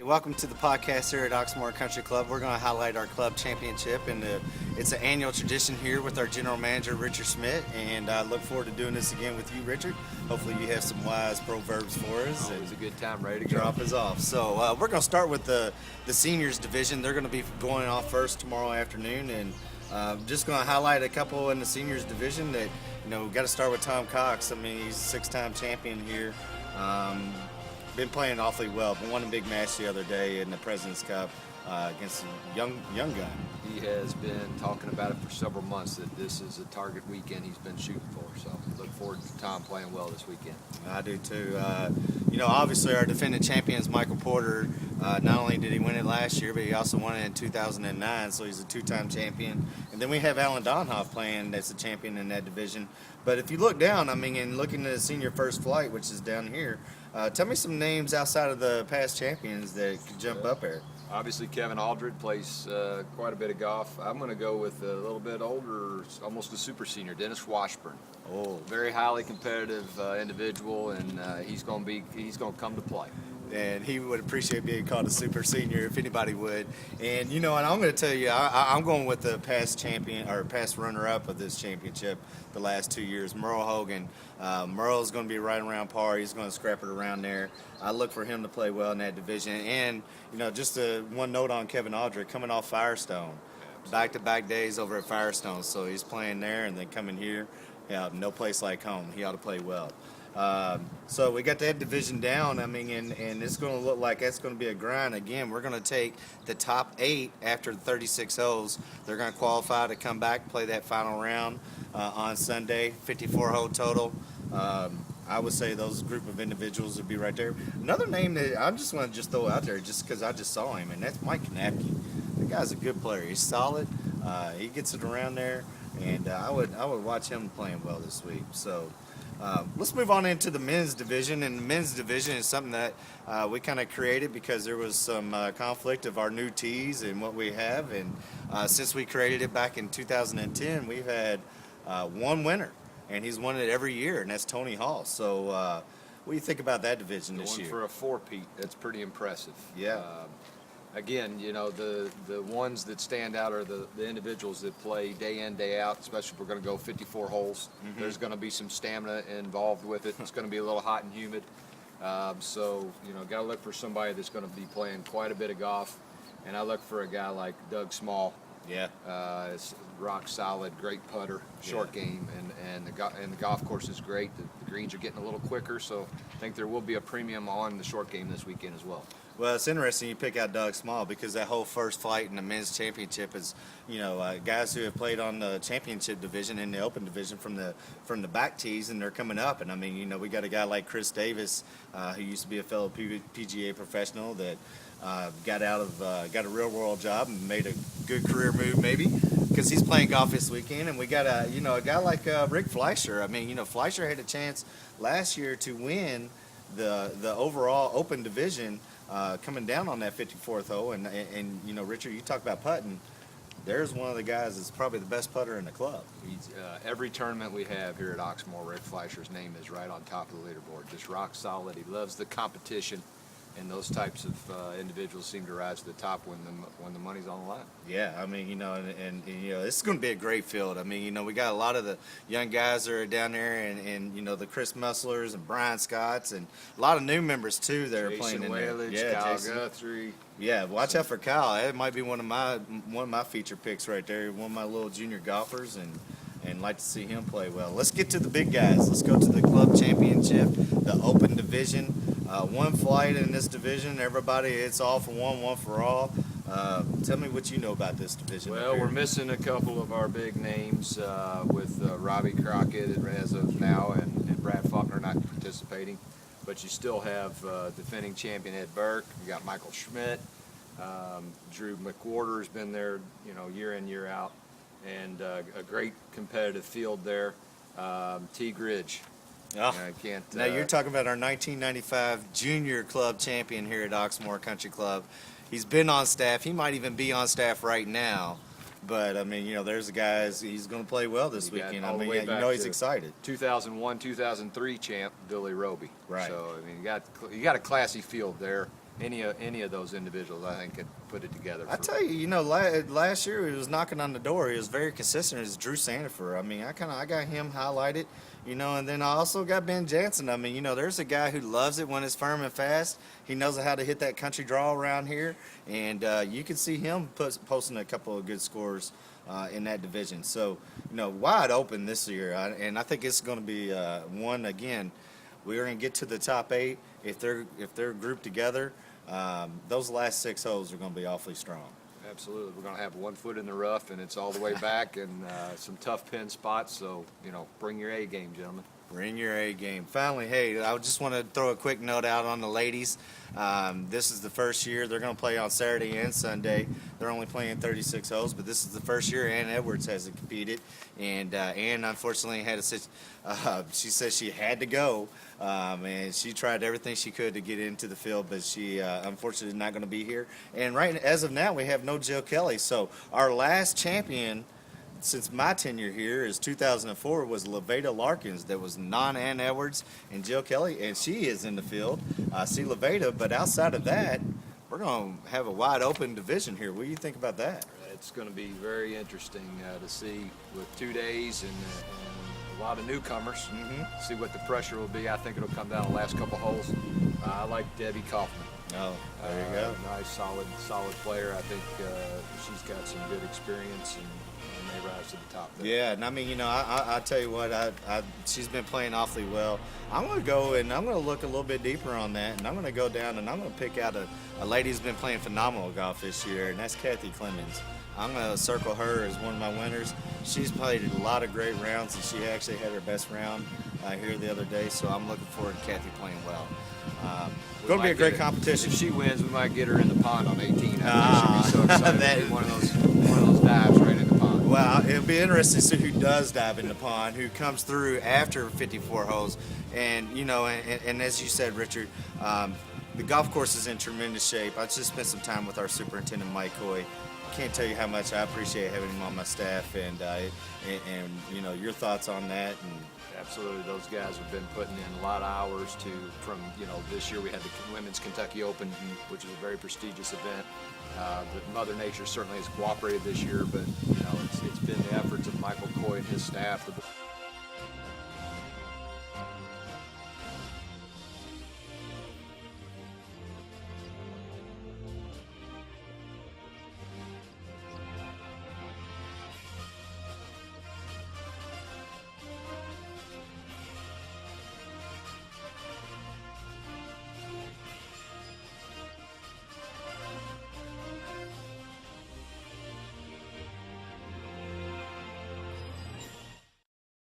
welcome to the podcast here at Oxmoor Country Club. We're going to highlight our club championship, and it's an annual tradition here with our general manager, Richard Schmidt, and I look forward to doing this again with you, Richard. Hopefully you have some wise proverbs for us. Always a good time, ready to go. Drop us off. So we're going to start with the seniors division. They're going to be going off first tomorrow afternoon, and just going to highlight a couple in the seniors division that, we've got to start with Tom Cox. I mean, he's a six-time champion here. Been playing awfully well. Won a big match the other day in the President's Cup against a young gun. He has been talking about it for several months that this is a target weekend he's been shooting for. So look forward to Tom playing well this weekend. I do too. Obviously our defending champions, Michael Porter, not only did he win it last year, but he also won it in 2009, so he's a two-time champion. And then we have Alan Donhoff playing that's a champion in that division. But if you look down, and looking at the senior first flight, which is down here, tell me some names outside of the past champions that could jump up there. Obviously, Kevin Aldred plays quite a bit of golf. I'm going to go with a little bit older, almost a super senior, Dennis Washburn. Oh, very highly competitive individual, and he's going to come to play. And he would appreciate being called a super senior if anybody would. And and I'm going to tell you, I'm going with the past champion or past runner-up of this championship the last 2 years, Merle Hogan. Merle's going to be right around par. He's going to scrap it around there. I look for him to play well in that division. And just one note on Kevin Aldred coming off Firestone, back-to-back days over at Firestone. So he's playing there and then coming here. Yeah, no place like home. He ought to play well. So we got that division down, and it's going to look like that's going to be a grind. Again, we're going to take the top 8 after the 36 holes. They're going to qualify to come back, play that final round on Sunday, 54-hole total. I would say those group of individuals would be right there. Another name that I just want to throw out there just because I just saw him, and that's Mike Knapke. The guy's a good player. He's solid. He gets it around there, and I would watch him playing well this week. So let's move on into the men's division. And the men's division is something that we kind of created because there was some conflict of our new tees and what we have. And since we created it back in 2010, we've had one winner, and he's won it every year, and that's Tony Hall. So what do you think about that division this year? For a four-peat, that's pretty impressive. Yeah. Again, the ones that stand out are the individuals that play day in, day out, especially if we're going to go 54 holes. Mm-hmm. There's going to be some stamina involved with it. It's going to be a little hot and humid. So, got to look for somebody that's going to be playing quite a bit of golf. And I look for a guy like Doug Small. Yeah. It's rock solid, great putter, short game, and the golf course is great. The greens are getting a little quicker, so I think there will be a premium on the short game this weekend as well. Well, it's interesting you pick out Doug Small because that whole first flight in the men's championship is, guys who have played on the championship division and the open division from the back tees, and they're coming up. And we got a guy like Chris Davis, who used to be a fellow PGA professional that got a real world job and made a good career move maybe because he's playing golf this weekend. And we got a guy like Rick Fleischer. Fleischer had a chance last year to win the overall open division. Coming down on that 54th hole, and Richard, you talk about putting. There's one of the guys that's probably the best putter in the club. He's every tournament we have here at Oxmoor, Rick Fleischer's name is right on top of the leaderboard. Just rock solid. He loves the competition, and those types of individuals seem to rise to the top when the money's on the line. Yeah, it's going to be a great field. We got a lot of the young guys that are down there, and the Chris Musslers and Brian Scotts, and a lot of new members too that are playing in there. Kyle Guthrie. Yeah, watch out for Kyle. It might be one of my feature picks right there. One of my little junior golfers, and like to see him play well. Let's get to the big guys. Let's go to the club championship, the open division. One flight in this division. Everybody, it's all for one for all. Tell me what you know about this division. Well, we're missing a couple of our big names with Robbie Crockett as of now and Brad Faulkner not participating. But you still have defending champion Ed Burke. You got Michael Schmidt. Drew McWhorter has been there, year in, year out. And a great competitive field there. T. Gridge. Oh. Now you're talking about our 1995 junior club champion here at Oxmoor Country Club. He's been on staff. He might even be on staff right now. But, there's the guys. He's going to play well this weekend. He's excited. 2001, 2003 champ Billy Roby. Right. So, you got a classy field there. any of those individuals, I think, could put it together. I tell you, last year he was knocking on the door. He was very consistent. It was Drew Sandifer. I mean, I got him highlighted, and then I also got Ben Jansen. I mean, there's a guy who loves it when it's firm and fast. He knows how to hit that country draw around here, and you can see him posting a couple of good scores in that division. So, wide open this year, and I think it's going to be one again. We're going to get to the top 8 if they're grouped together. Those last 6 holes are going to be awfully strong. Absolutely. We're going to have 1 foot in the rough, and it's all the way back, and some tough pin spots. So, bring your A game, gentlemen. Bring your A game. Finally, hey, I just want to throw a quick note out on the ladies. This is the first year they're going to play on Saturday and Sunday. They're only playing 36 holes, but this is the first year Ann Edwards hasn't competed. And Ann, unfortunately, she said she had to go, and she tried everything she could to get into the field, but she unfortunately is not going to be here. And as of now, we have no Jill Kelly. So our last champion since my tenure here is 2004 was Levada Larkins. That was non-Ann Edwards and Jill Kelly, and she is in the field. I see Levada, but outside of that, we're going to have a wide open division here. What do you think about that? It's going to be very interesting to see with 2 days and a lot of newcomers. See what the pressure will be. I think it'll come down to the last couple holes. I like Debbie Kaufman. Oh, there you go. Nice, solid player. I think she's got some good experience and may rise to the top there. Yeah, and I mean, I tell you what, she's been playing awfully well. I'm going to go and I'm going to look a little bit deeper on that, and I'm going to go down and I'm going to pick out a lady who's been playing phenomenal golf this year, and that's Kathy Clemens. I'm going to circle her as one of my winners. She's played a lot of great rounds, and she actually had her best round here the other day, so I'm looking forward to Kathy playing well. Going to be a great competition. If she wins, we might get her in the pond on 18. She'll be so excited. That one of those dives right in the pond. Well, it'll be interesting to see who does dive in the pond, who comes through after 54 holes. And, and as you said, Richard, the golf course is in tremendous shape. I just spent some time with our superintendent, Mike Coy. I can't tell you how much I appreciate having him on my staff, and your thoughts on that. And absolutely, those guys have been putting in a lot of hours from this year we had the Women's Kentucky Open, which is a very prestigious event. Mother Nature certainly has cooperated this year, but it's been the efforts of Michael Coy and his staff.